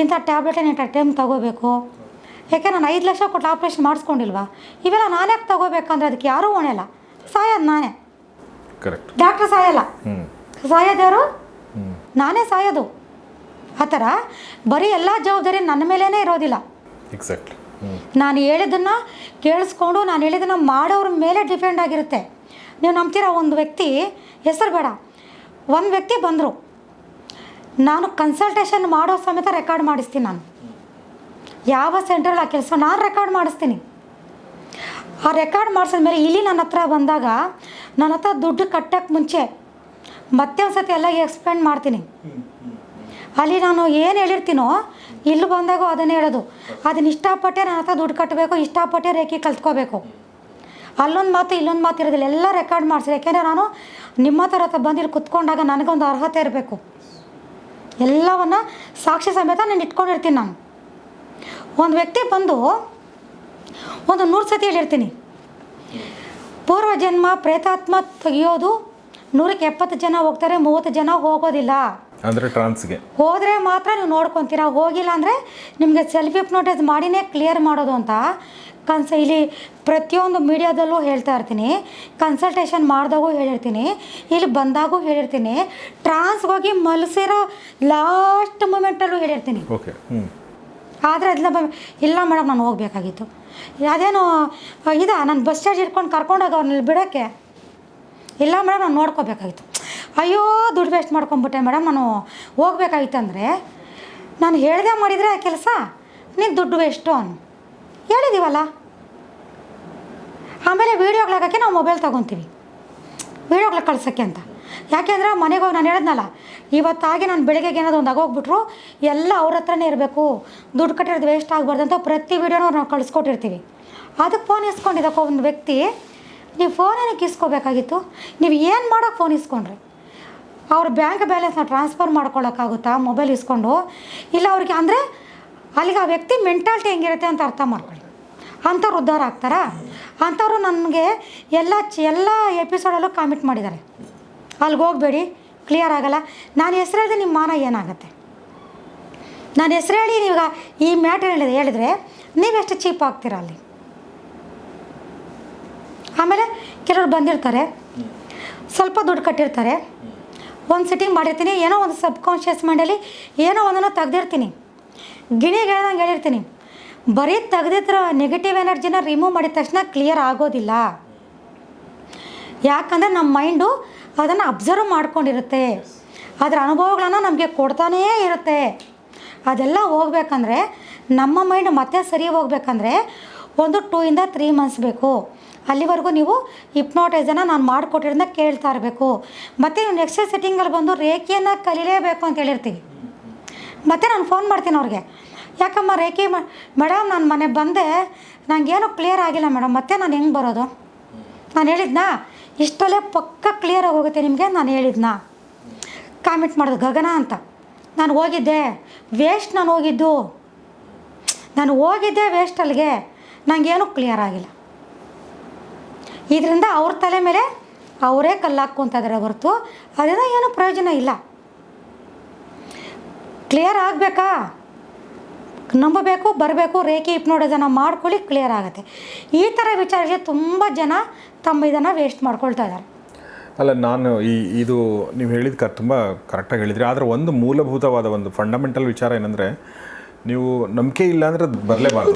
ಇಂಥ ಟ್ಯಾಬ್ಲೆಟನ್ನು ಇಂಥ ಟೈಮ್ ತಗೋಬೇಕು. ಯಾಕೆ ನಾನು 5 ಲಕ್ಷ ಕೊಟ್ಟು ಆಪ್ರೇಷನ್ ಮಾಡಿಸ್ಕೊಂಡಿಲ್ವಾ? ಇವೆಲ್ಲ ನಾನ್ಯಾಕೆ ತಗೋಬೇಕಂದ್ರೆ ಅದಕ್ಕೆ ಯಾರೂ ಹೊಣೆಯಲ್ಲ, ಸಾಯೋದು ನಾನೇ. ಕರೆಕ್ಟ್. ಡಾಕ್ಟ್ರ್ ಸಾಯಲ್ಲ, ಸಾಯೋದ್ಯಾರು? ನಾನೇ ಸಾಯೋದು. ಆ ಥರ ಬರೀ ಎಲ್ಲ ಜವಾಬ್ದಾರಿ ನನ್ನ ಮೇಲೇ ಇರೋದಿಲ್ಲ. ಎಕ್ಸಾಕ್ಟ್ಲಿ. ನಾನು ಹೇಳಿದ್ದನ್ನು ಕೇಳಿಸ್ಕೊಂಡು ನಾನು ಹೇಳಿದ್ದನ್ನು ಮಾಡೋರ ಮೇಲೆ ಡಿಪೆಂಡ್ ಆಗಿರುತ್ತೆ. ನೀವು ನಂಬ್ತೀರ, ಒಂದು ವ್ಯಕ್ತಿ, ಹೆಸರು ಬೇಡ, ಒಂದು ವ್ಯಕ್ತಿ ಬಂದರು, ನಾನು ಕನ್ಸಲ್ಟೇಷನ್ ಮಾಡೋ ಸಮೇತ ರೆಕಾರ್ಡ್ ಮಾಡಿಸ್ತೀನಿ. ನಾನು ಯಾವ ಸೆಂಟ್ರಲ್ಲಿ ಆ ಕೆಲಸ ನಾನು ರೆಕಾರ್ಡ್ ಮಾಡಿಸ್ತೀನಿ. ಆ ರೆಕಾರ್ಡ್ ಮಾಡಿಸಿದ್ಮೇಲೆ ಇಲ್ಲಿ ನನ್ನ ಹತ್ರ ಬಂದಾಗ ನನ್ನ ಹತ್ರ ದುಡ್ಡು ಕಟ್ಟೋಕ್ಕೆ ಮುಂಚೆ ಮತ್ತೆ ಒಂದು ಸತಿ ಎಲ್ಲ ಎಕ್ಸ್ಪ್ಲೇನ್ ಮಾಡ್ತೀನಿ. ಅಲ್ಲಿ ನಾನು ಏನು ಹೇಳಿರ್ತೀನೋ ಇಲ್ಲಿ ಬಂದಾಗ ಅದನ್ನೇ ಹೇಳೋದು. ಅದನ್ನ ಇಷ್ಟಪಟ್ಟೆ ನನ್ನ ಹತ್ರ ದುಡ್ಡು ಕಟ್ಟಬೇಕು, ಇಷ್ಟಪಟ್ಟೆ ರೇಖೆ ಕಲ್ತ್ಕೋಬೇಕು. ಅಲ್ಲೊಂದು ಮಾತು ಇಲ್ಲೊಂದು ಮಾತು ಇರೋದಿಲ್ಲ, ಎಲ್ಲ ರೆಕಾರ್ಡ್ ಮಾಡಿಸಿ. ಯಾಕೆಂದರೆ ನಾನು ನಿಮ್ಮ ಹತ್ರ ಬಂದು ಇಲ್ಲಿ ಕುತ್ಕೊಂಡಾಗ ನನಗೊಂದು ಅರ್ಹತೆ ಇರಬೇಕು. ಎಲ್ಲವನ್ನು ಸಾಕ್ಷಿ ಸಮೇತ ನಾನು ಇಟ್ಕೊಂಡಿರ್ತೀನಿ. ನಾನು ಒಂದು ವ್ಯಕ್ತಿ ಬಂದು 100 ಸತಿ ಹೇಳಿರ್ತೀನಿ, ಪೂರ್ವಜನ್ಮ ಪ್ರೇತಾತ್ಮ ತೆಗಿಯೋದು 100ಕ್ಕೆ 70 ಜನ ಹೋಗ್ತಾರೆ, 30 ಜನ ಹೋಗೋದಿಲ್ಲ. ಅಂದರೆ ಟ್ರಾನ್ಸ್ಗೆ ಹೋದರೆ ಮಾತ್ರ ನೀವು ನೋಡ್ಕೊತೀರಾ, ಹೋಗಿಲ್ಲ ಅಂದರೆ ನಿಮಗೆ ಸೆಲ್ಫ್ ಹಿಪ್ನೋಟೈಸ್ ಮಾಡಿನೇ ಕ್ಲಿಯರ್ ಮಾಡೋದು ಅಂತ ಇಲ್ಲಿ ಪ್ರತಿಯೊಂದು ಮೀಡಿಯಾದಲ್ಲೂ ಹೇಳ್ತಾ ಇರ್ತೀನಿ. ಕನ್ಸಲ್ಟೇಷನ್ ಮಾಡಿದಾಗೂ ಹೇಳಿರ್ತೀನಿ, ಇಲ್ಲಿ ಬಂದಾಗೂ ಹೇಳಿರ್ತೀನಿ, ಟ್ರಾನ್ಸ್ಗೆ ಹೋಗಿ ಮಲಸಿರೋ ಲಾಸ್ಟ್ ಮೂಮೆಂಟಲ್ಲೂ ಹೇಳಿರ್ತೀನಿ. ಓಕೆ. ಆದರೆ ಅದೆಲ್ಲ ಇಲ್ಲ ಮೇಡಮ್ ನಾನು ಹೋಗಬೇಕಾಗಿತ್ತು, ಅದೇನು ನಾನು ಬಸ್ ಚಾರ್ಜ್ ಇಟ್ಕೊಂಡು ಕರ್ಕೊಂಡೋಗಿ ಅವ್ರನ್ನ ಬಿಡೋಕ್ಕೆ. ಇಲ್ಲ ಮೇಡಮ್ ನಾನು ನೋಡ್ಕೋಬೇಕಾಗಿತ್ತು. ಅಯ್ಯೋ ದುಡ್ಡು ವೇಸ್ಟ್ ಮಾಡ್ಕೊಂಬಿಟ್ಟೆ ಮೇಡಮ್, ನಾನು ಹೋಗ್ಬೇಕಾಗಿತ್ತು. ಅಂದರೆ ನಾನು ಹೇಳ್ದೆ ಮಾಡಿದರೆ ಆ ಕೆಲಸ, ನೀನು ದುಡ್ಡು ವೇಸ್ಟು ಹೇಳಿದ್ದೀವಲ್ಲ. ಆಮೇಲೆ ವೀಡಿಯೋಗಳಾಗೋಕ್ಕೆ ನಾವು ಮೊಬೈಲ್ ತೊಗೊತೀವಿ, ವೀಡಿಯೋಗಳು ಕಳ್ಸೋಕ್ಕೆ ಅಂತ. ಯಾಕೆಂದರೆ ಮನೆಗೆ ಹೋಗಿ ನಾನು ಹೇಳಿದ್ನಲ್ಲ, ಇವತ್ತಾಗಿ ನಾನು ಬೆಳಗ್ಗೆಗೆ ಏನಾದ್ರು ಒಂದು ಆಗೋಗ್ಬಿಟ್ರು ಎಲ್ಲ ಅವ್ರ ಹತ್ರನೇ ಇರಬೇಕು, ದುಡ್ಡು ಕಟ್ಟಿರೋದು ವೇಸ್ಟ್ ಆಗಬಾರ್ದು ಅಂತ ಪ್ರತಿ ವೀಡಿಯೋನೂ ನಾವು ಕಳಿಸ್ಕೊಟ್ಟಿರ್ತೀವಿ. ಅದಕ್ಕೆ ಫೋನ್ ಇಸ್ಕೊಂಡಿದ್ದಕ್ಕೆ ಒಂದು ವ್ಯಕ್ತಿ, ನೀವು ಫೋನ್ ಏನಕ್ಕೆ ಇಸ್ಕೋಬೇಕಾಗಿತ್ತು? ನೀವು ಏನು ಮಾಡೋಕ್ಕೆ ಫೋನ್ ಇಸ್ಕೊಂಡ್ರಿ? ಅವ್ರ ಬ್ಯಾಂಕ್ ಬ್ಯಾಲೆನ್ಸ್ನ ಟ್ರಾನ್ಸ್ಫರ್ ಮಾಡ್ಕೊಳ್ಳೋಕ್ಕಾಗುತ್ತಾ ಮೊಬೈಲ್ ಇಸ್ಕೊಂಡು? ಇಲ್ಲ ಅವ್ರಿಗೆ ಅಂದರೆ ಅಲ್ಲಿಗೆ ಆ ವ್ಯಕ್ತಿ ಮೆಂಟಾಲಿಟಿ ಹೆಂಗಿರುತ್ತೆ ಅಂತ ಅರ್ಥ ಮಾಡ್ಕೊಳ್ಳಿ. ಅಂಥವ್ರು ಉದ್ಧಾರ ಆಗ್ತಾರಾ? ಅಂಥವ್ರು ನನಗೆ ಎಲ್ಲ ಎಪಿಸೋಡಲ್ಲೂ ಕಾಮೆಂಟ್ ಮಾಡಿದ್ದಾರೆ, ಅಲ್ಲಿಗೆ ಹೋಗಬೇಡಿ, ಕ್ಲಿಯರ್ ಆಗಲ್ಲ. ನಾನು ಹೆಸ್ರು ಹೇಳಿದೆ ನಿಮ್ಮ ಮಾನ ಏನಾಗುತ್ತೆ? ನಾನು ಹೆಸ್ರು ಹೇಳಿ ನೀವಾಗ ಈ ಮ್ಯಾಟರ್ ಹೇಳಿದರೆ ನೀವೆಷ್ಟು ಚೀಪ್ ಆಗ್ತೀರ ಅಲ್ಲಿ. ಆಮೇಲೆ ಕೆಲವ್ರು ಬಂದಿರ್ತಾರೆ, ಸ್ವಲ್ಪ ದುಡ್ಡು ಕಟ್ಟಿರ್ತಾರೆ, ಒಂದು ಸಿಟ್ಟಿಂಗ್ ಮಾಡಿರ್ತೀನಿ, ಏನೋ ಒಂದು ಸಬ್ಕಾನ್ಷಿಯಸ್ ಮೈಂಡಲ್ಲಿ ಏನೋ ಒಂದನ್ನು ತೆಗ್ದಿರ್ತೀನಿ, ಗಿಣಿಗೆ ಹೇಳ್ದಂಗೆ ಹೇಳಿರ್ತೀನಿ. ಬರೀ ತೆಗೆದಿದ್ರ ನೆಗೆಟಿವ್ ಎನರ್ಜಿನ ರಿಮೂವ್ ಮಾಡಿದ ತಕ್ಷಣ ಕ್ಲಿಯರ್ ಆಗೋದಿಲ್ಲ. ಯಾಕಂದರೆ ನಮ್ಮ ಮೈಂಡು ಅದನ್ನು ಅಬ್ಸರ್ವ್ ಮಾಡ್ಕೊಂಡಿರುತ್ತೆ, ಅದರ ಅನುಭವಗಳನ್ನು ನಮಗೆ ಕೊಡ್ತಾನೇ ಇರುತ್ತೆ. ಅದೆಲ್ಲ ಹೋಗ್ಬೇಕಂದ್ರೆ ನಮ್ಮ ಮೈಂಡ್ ಮತ್ತೆ ಸರಿ ಹೋಗ್ಬೇಕಂದ್ರೆ ಒಂದು 2 ಇಂದ 3 ಮಂತ್ಸ್ ಬೇಕು. ಅಲ್ಲಿವರೆಗೂ ನೀವು ಹಿಪ್ನೋಟೈಸನ್ನು ನಾನು ಮಾಡಿಕೊಟ್ಟಿರೋದನ್ನ ಕೇಳ್ತಾ ಇರಬೇಕು. ಮತ್ತು ನೀವು ನೆಕ್ಸ್ಟ್ ಸೆಟ್ಟಿಂಗಲ್ಲಿ ಬಂದು ರೇಖೆಯನ್ನು ಕಲೀಲೇಬೇಕು ಅಂತ ಹೇಳಿರ್ತೀವಿ. ಮತ್ತು ನಾನು ಫೋನ್ ಮಾಡ್ತೀನಿ ಅವ್ರಿಗೆ, ಯಾಕಮ್ಮ ರೇಖೆ ಮೇಡಮ್ ನಾನು ಮನೆಗೆ ಬಂದೆ, ನನಗೇನು ಕ್ಲಿಯರ್ ಆಗಿಲ್ಲ ಮೇಡಮ್, ಮತ್ತೆ ನಾನು ಹೆಂಗೆ ಬರೋದು? ನಾನು ಹೇಳಿದ್ನಾ ಇಷ್ಟಲ್ಲೇ ಪಕ್ಕ ಕ್ಲಿಯರಾಗಿ ಹೋಗುತ್ತೆ ನಿಮಗೆ, ನಾನು ಹೇಳಿದ್ನಾ? ಕಾಮೆಂಟ್ ಮಾಡೋದು ಗಗನ ಅಂತ. ನಾನು ಹೋಗಿದ್ದೆ ವೇಸ್ಟ್, ನಾನು ಹೋಗಿದ್ದೆ ವೇಸ್ಟ್, ಅಲ್ಲಿಗೆ ನನಗೇನು ಕ್ಲಿಯರ್ ಆಗಿಲ್ಲ. ಇದರಿಂದ ಅವ್ರ ತಲೆ ಮೇಲೆ ಅವರೇ ಕಲ್ಲು ಹಾಕ್ಕೊತಾ ಇದ್ದಾರೆ ಹೊರತು ಅದರಿಂದ ಏನೂ ಪ್ರಯೋಜನ ಇಲ್ಲ. ಕ್ಲಿಯರ್ ಆಗಬೇಕಾ? ನಂಬಬೇಕು, ಬರಬೇಕು, ರೇಖೆ ಹಿಪ್ನೋಟೈಸನ್ನ ಮಾಡ್ಕೊಳ್ಳಿ, ಕ್ಲಿಯರ್ ಆಗುತ್ತೆ. ಈ ಥರ ವಿಚಾರಕ್ಕೆ ತುಂಬ ಜನ ತಮ್ಮ ಇದನ್ನು ವೇಸ್ಟ್ ಮಾಡ್ಕೊಳ್ತಾ ಇದ್ದಾರೆ. ಅಲ್ಲ, ನಾನು ಇದು ನೀವು ಹೇಳಿದ ತುಂಬ ಕರೆಕ್ಟಾಗಿ ಹೇಳಿದ್ರಿ. ಆದರೆ ಒಂದು ಮೂಲಭೂತವಾದ ಒಂದು ಫಂಡಮೆಂಟಲ್ ವಿಚಾರ ಏನಂದರೆ, ನೀವು ನಂಬಿಕೆ ಇಲ್ಲ ಅಂದರೆ ಅದು ಬರಲೇಬಾರ್ದು.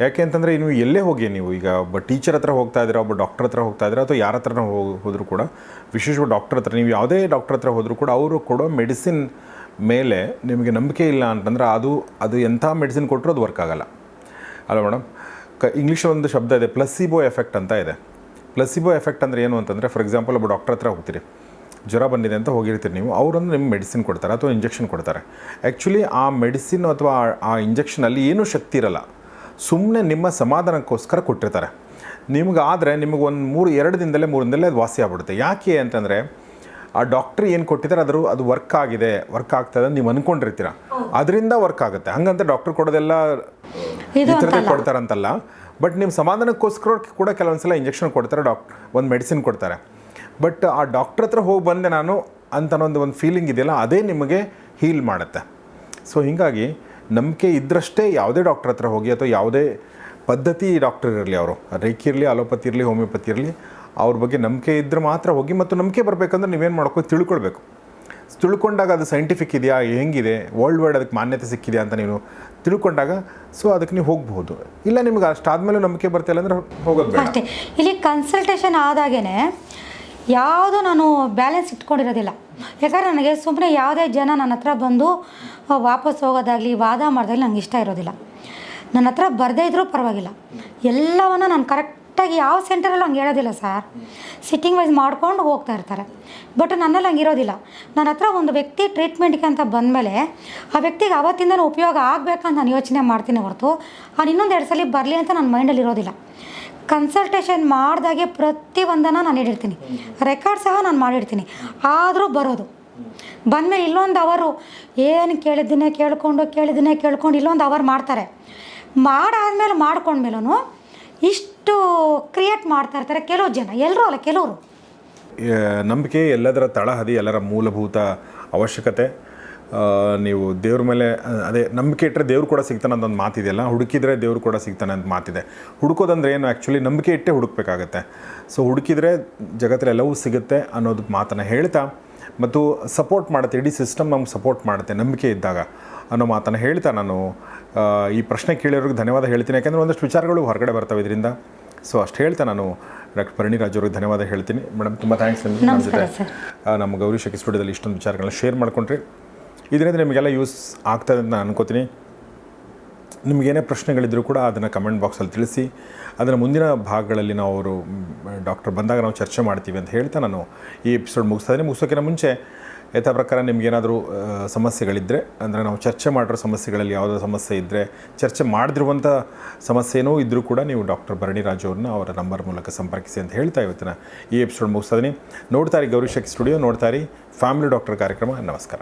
ಯಾಕೆ ಅಂತಂದರೆ ನೀವು ಎಲ್ಲೇ ಹೋಗಿ, ನೀವು ಈಗ ಒಬ್ಬ ಟೀಚರ್ ಹತ್ರ ಹೋಗ್ತಾ ಇದ್ದೀರಾ, ಒಬ್ಬ ಡಾಕ್ಟರ್ ಹತ್ರ ಹೋಗ್ತಾ ಇದ್ದೀರಾ, ಅಥವಾ ಯಾರ ಹತ್ರ ಹೋದರೂ ಕೂಡ, ವಿಶೇಷವಾಗಿ ಡಾಕ್ಟರ್ ಹತ್ರ, ನೀವು ಯಾವುದೇ ಡಾಕ್ಟರ್ ಹತ್ರ ಹೋದರೂ ಕೂಡ ಅವರು ಕೊಡೋ ಮೆಡಿಸಿನ್ ಮೇಲೆ ನಿಮಗೆ ನಂಬಿಕೆ ಇಲ್ಲ ಅಂತಂದ್ರೆ ಅದು ಎಂಥ ಮೆಡಿಸಿನ್ ಕೊಟ್ಟರು ಅದು ವರ್ಕ್ ಆಗಲ್ಲ ಅಲ್ಲ ಮೇಡಮ್? ಇಂಗ್ಲೀಷಲ್ಲಿ ಒಂದು ಶಬ್ದ ಇದೆ, ಪ್ಲಸಿಬೋ ಎಫೆಕ್ಟ್ ಅಂತ ಇದೆ. ಪ್ಲಸಿಬೋ ಎಫೆಕ್ಟ್ ಅಂದರೆ ಏನು ಅಂತಂದರೆ, ಫಾರ್ ಎಕ್ಸಾಂಪಲ್ ಒಬ್ಬ ಡಾಕ್ಟರ್ ಹತ್ರ ಹೋಗ್ತೀರಿ, ಜ್ವರ ಬಂದಿದೆ ಅಂತ ಹೋಗಿರ್ತೀರಿ ನೀವು, ಅವರೊಂದು ನಿಮ್ಗೆ ಮೆಡಿಸಿನ್ ಕೊಡ್ತಾರೆ ಅಥವಾ ಇಂಜೆಕ್ಷನ್ ಕೊಡ್ತಾರೆ. ಆ್ಯಕ್ಚುಲಿ ಆ ಮೆಡಿಸಿನ್ ಅಥವಾ ಆ ಇಂಜೆಕ್ಷನಲ್ಲಿ ಏನೂ ಶಕ್ತಿ ಇರಲ್ಲ, ಸುಮ್ಮನೆ ನಿಮ್ಮ ಸಮಾಧಾನಕ್ಕೋಸ್ಕರ ಕೊಟ್ಟಿರ್ತಾರೆ. ನಿಮಗಾದರೆ ನಿಮಗೆ ಒಂದು 2 ದಿನದಲ್ಲೇ ಅದು ವಾಸಿ ಆಗ್ಬಿಡುತ್ತೆ. ಯಾಕೆ ಅಂತಂದರೆ ಆ ಡಾಕ್ಟ್ರ್ ಏನು ಕೊಟ್ಟಿದ್ದಾರೆ ಅದು ವರ್ಕ್ ವರ್ಕ್ ಆಗ್ತದೆ ನೀವು ಅಂದ್ಕೊಂಡಿರ್ತೀರ, ಅದರಿಂದ ವರ್ಕ್ ಆಗುತ್ತೆ. ಹಂಗಂತ ಡಾಕ್ಟ್ರ್ ಕೊಡೋದೆಲ್ಲ ಈ ಥರದೇ ಕೊಡ್ತಾರಂತಲ್ಲ, ಬಟ್ ನಿಮ್ಮ ಸಮಾಧಾನಕ್ಕೋಸ್ಕರ ಕೂಡ ಕೆಲವೊಂದು ಸಲ ಇಂಜೆಕ್ಷನ್ ಕೊಡ್ತಾರೆ, ಒಂದು ಮೆಡಿಸಿನ್ ಕೊಡ್ತಾರೆ. ಬಟ್ ಆ ಡಾಕ್ಟ್ರ್ ಹತ್ರ ಹೋಗಿ ಬಂದೆ ನಾನು ಅಂತ ಒಂದು ಫೀಲಿಂಗ್ ಇದೆಯಲ್ಲ, ಅದೇ ನಿಮಗೆ ಹೀಲ್ ಮಾಡುತ್ತೆ. ಸೊ ಹೀಗಾಗಿ ನಂಬಿಕೆ ಇದ್ದರಷ್ಟೇ ಯಾವುದೇ ಡಾಕ್ಟ್ರ್ ಹತ್ರ ಹೋಗಿ, ಅಥವಾ ಯಾವುದೇ ಪದ್ಧತಿ ಡಾಕ್ಟರ್ ಇರಲಿ, ಅವರು ರೇಖಿ ಇರಲಿ, ಅಲೋಪತಿ ಇರಲಿ, ಹೋಮಿಯೋಪತಿ ಇರಲಿ, ಅವ್ರ ಬಗ್ಗೆ ನಂಬಿಕೆ ಇದ್ದರೆ ಮಾತ್ರ ಹೋಗಿ. ಮತ್ತು ನಂಬಿಕೆ ಬರಬೇಕಂದ್ರೆ ನೀವೇನು ಮಾಡ್ಕೊಂಡು ತಿಳ್ಕೊಳ್ಬೇಕು. ತಿಳ್ಕೊಂಡಾಗ ಅದು ಸೈಂಟಿಫಿಕ್ ಇದೆಯಾ, ಹೆಂಗಿದೆ, ವರ್ಲ್ಡ್ ವೈಡ್ ಅದಕ್ಕೆ ಮಾನ್ಯತೆ ಸಿಕ್ಕಿದೆಯಾ ಅಂತ ನೀವು ತಿಳ್ಕೊಂಡಾಗ ಸೊ ಅದಕ್ಕೆ ನೀವು ಹೋಗ್ಬೋದು. ಇಲ್ಲ ನಿಮ್ಗೆ ಅಷ್ಟಾದ್ಮೇಲೆ ನಂಬಿಕೆ ಬರ್ತಿಲ್ಲ ಅಂದರೆ ಹೋಗೋದು ಬೇಡ. ಅಷ್ಟೇ. ಇಲ್ಲಿ ಕನ್ಸಲ್ಟೇಷನ್ ಆದಾಗೇ ಯಾವುದು ನಾನು ಬ್ಯಾಲೆನ್ಸ್ ಇಟ್ಕೊಂಡಿರೋದಿಲ್ಲ. ಯಾಕಂದರೆ ನನಗೆ ಸುಮ್ಮನೆ ಯಾವುದೇ ಜನ ನನ್ನ ಹತ್ರ ಬಂದು ವಾಪಸ್ ಹೋಗೋದಾಗಲಿ ವಾದ ಮಾಡೋದಾಗಲಿ ನಂಗೆ ಇಷ್ಟ ಇರೋದಿಲ್ಲ. ನನ್ನ ಹತ್ರ ಬರದೇ ಇದ್ದರೂ ಪರವಾಗಿಲ್ಲ, ಎಲ್ಲವನ್ನು ನಾನು ಕರೆಕ್ಟಾಗಿ ಯಾವ ಸೆಂಟರಲ್ಲೂ ಹಂಗೆ ಹೇಳೋದಿಲ್ಲ ಸರ್. ಸಿಟ್ಟಿಂಗ್ ವೈಸ್ ಮಾಡ್ಕೊಂಡು ಹೋಗ್ತಾ ಇರ್ತಾರೆ. ಬಟ್ ನನ್ನಲ್ಲಿ ಹಂಗೆ ಇರೋದಿಲ್ಲ. ನನ್ನ ಹತ್ರ ಒಂದು ವ್ಯಕ್ತಿ ಟ್ರೀಟ್ಮೆಂಟ್ಗೆ ಅಂತ ಬಂದಮೇಲೆ ಆ ವ್ಯಕ್ತಿಗೆ ಆವತ್ತಿಂದಲೂ ಉಪಯೋಗ ಆಗಬೇಕಂತ ನಾನು ಯೋಚನೆ ಮಾಡ್ತೀನಿ ಹೊರತು ಅವ್ನು ಇನ್ನೊಂದು 2 ಸಲ ಬರಲಿ ಅಂತ ನನ್ನ ಮೈಂಡಲ್ಲಿ ಇರೋದಿಲ್ಲ. ಕನ್ಸಲ್ಟೇಷನ್ ಮಾಡಿದಾಗೆ ಪ್ರತಿಯೊಂದನ್ನು ನಾನು ಹೇಳಿರ್ತೀನಿ, ರೆಕಾರ್ಡ್ ಸಹ ನಾನು ಮಾಡಿರ್ತೀನಿ. ಆದರೂ ಬರೋದು ಬಂದಮೇಲೆ ಇಲ್ಲೊಂದು ಅವರು ಏನು ಕೇಳಿದ್ದನ್ನೇ ಕೇಳ್ಕೊಂಡು ಇಲ್ಲೊಂದು ಅವರ್ ಮಾಡ್ತಾರೆ. ಮಾಡಾದ್ಮೇಲೆ ಮಾಡ್ಕೊಂಡ್ಮೇಲೂ ಇಷ್ಟು ಕ್ರಿಯೇಟ್ ಮಾಡ್ತಾ ಇರ್ತಾರೆ ಕೆಲವು ಜನ, ಎಲ್ಲರೂ ಅಲ್ಲ ಕೆಲವರು. ನಂಬಿಕೆ ಎಲ್ಲದರ ತಳಹದಿ, ಎಲ್ಲರ ಮೂಲಭೂತ ಅವಶ್ಯಕತೆ. ನೀವು ದೇವ್ರ ಮೇಲೆ ಅದೇ ನಂಬಿಕೆ ಇಟ್ಟರೆ ದೇವ್ರು ಕೂಡ ಸಿಗ್ತಾನೆ ಅಂತ ಒಂದು ಮಾತಿದೆಯಲ್ಲ, ಹುಡುಕಿದರೆ ದೇವ್ರು ಕೂಡ ಸಿಗ್ತಾನೆ ಅಂತ ಮಾತಿದೆ. ಹುಡುಕೋದಂದ್ರೆ ಏನು, ಆ್ಯಕ್ಚುಲಿ ನಂಬಿಕೆ ಇಟ್ಟೇ ಹುಡುಕಬೇಕಾಗತ್ತೆ. ಸೊ ಹುಡುಕಿದರೆ ಜಗತ್ತಲ್ಲಿ ಎಲ್ಲವೂ ಸಿಗುತ್ತೆ ಅನ್ನೋದು ಮಾತನ್ನು ಹೇಳ್ತಾ, ಮತ್ತು ಸಪೋರ್ಟ್ ಮಾಡುತ್ತೆ, ಇಡೀ ಸಿಸ್ಟಮ್ ನಮ್ಗೆ ಸಪೋರ್ಟ್ ಮಾಡುತ್ತೆ ನಂಬಿಕೆ ಇದ್ದಾಗ ಅನ್ನೋ ಮಾತನ್ನು ಹೇಳ್ತಾ, ನಾನು ಈ ಪ್ರಶ್ನೆ ಕೇಳಿರೋರಿಗೆ ಧನ್ಯವಾದ ಹೇಳ್ತೀನಿ. ಯಾಕೆಂದರೆ ಒಂದಷ್ಟು ವಿಚಾರಗಳು ಹೊರಗಡೆ ಬರ್ತವೆ ಇದರಿಂದ. ಸೊ ಅಷ್ಟು ಹೇಳ್ತಾ ನಾನು ಡಾಕ್ಟರ್ ಭರಣಿ ರಾಜ್ ಅವ್ರಿಗೆ ಧನ್ಯವಾದ ಹೇಳ್ತೀನಿ. ಮೇಡಮ್ ತುಂಬ ಥ್ಯಾಂಕ್ಸ್. ನಮ್ಮ ಜೊತೆ ನಮ್ಮ ಗೌರಿ ಶಕಿ ಸ್ಟುಡಿಯೋದಲ್ಲಿ ಇಷ್ಟೊಂದು ವಿಚಾರಗಳನ್ನ ಶೇರ್ ಮಾಡ್ಕೊಂಡ್ರಿ. ಇದರಿಂದ ನಿಮಗೆಲ್ಲ ಯೂಸ್ ಆಗ್ತದೆ ಅಂತ ನಾನು ಅನ್ಕೋತೀನಿ. ನಿಮಗೇನೇ ಪ್ರಶ್ನೆಗಳಿದ್ದರೂ ಕೂಡ ಅದನ್ನು ಕಮೆಂಟ್ ಬಾಕ್ಸಲ್ಲಿ ತಿಳಿಸಿ. ಅದನ್ನು ಮುಂದಿನ ಭಾಗಗಳಲ್ಲಿ ನಾವು ಅವರು ಡಾಕ್ಟರ್ ಬಂದಾಗ ನಾವು ಚರ್ಚೆ ಮಾಡ್ತೀವಿ ಅಂತ ಹೇಳ್ತಾ ನಾನು ಈ ಎಪಿಸೋಡ್ ಮುಗಿಸೋಕ್ಕಿಂತ ಮುಂಚೆ ಯಥಾ ಪ್ರಕಾರ ನಿಮಗೇನಾದರೂ ಸಮಸ್ಯೆಗಳಿದ್ದರೆ, ಅಂದರೆ ನಾವು ಚರ್ಚೆ ಮಾಡಿರೋ ಸಮಸ್ಯೆಗಳಲ್ಲಿ ಯಾವುದೋ ಸಮಸ್ಯೆ ಇದ್ದರೆ, ಚರ್ಚೆ ಮಾಡದಿರುವಂಥ ಸಮಸ್ಯೆನೂ ಇದ್ದರೂ ಕೂಡ ನೀವು ಡಾಕ್ಟರ್ ಭರಣಿ ರಾಜ್ ಅವ್ರನ್ನ ಅವರ ನಂಬರ್ ಮೂಲಕ ಸಂಪರ್ಕಿಸಿ ಅಂತ ಹೇಳ್ತಾ ಇವತ್ತಿನ ಈ ಎಪಿಸೋಡ್ ಮುಗಿಸ್ತೀನಿ. ನೋಡ್ತಾ ಇರಿ ಗೌರಿ ಶಕಿ ಸ್ಟುಡಿಯೋ, ನೋಡ್ತಾ ಇರಿ ಫ್ಯಾಮಿಲಿ ಡಾಕ್ಟರ್ ಕಾರ್ಯಕ್ರಮ. ನಮಸ್ಕಾರ.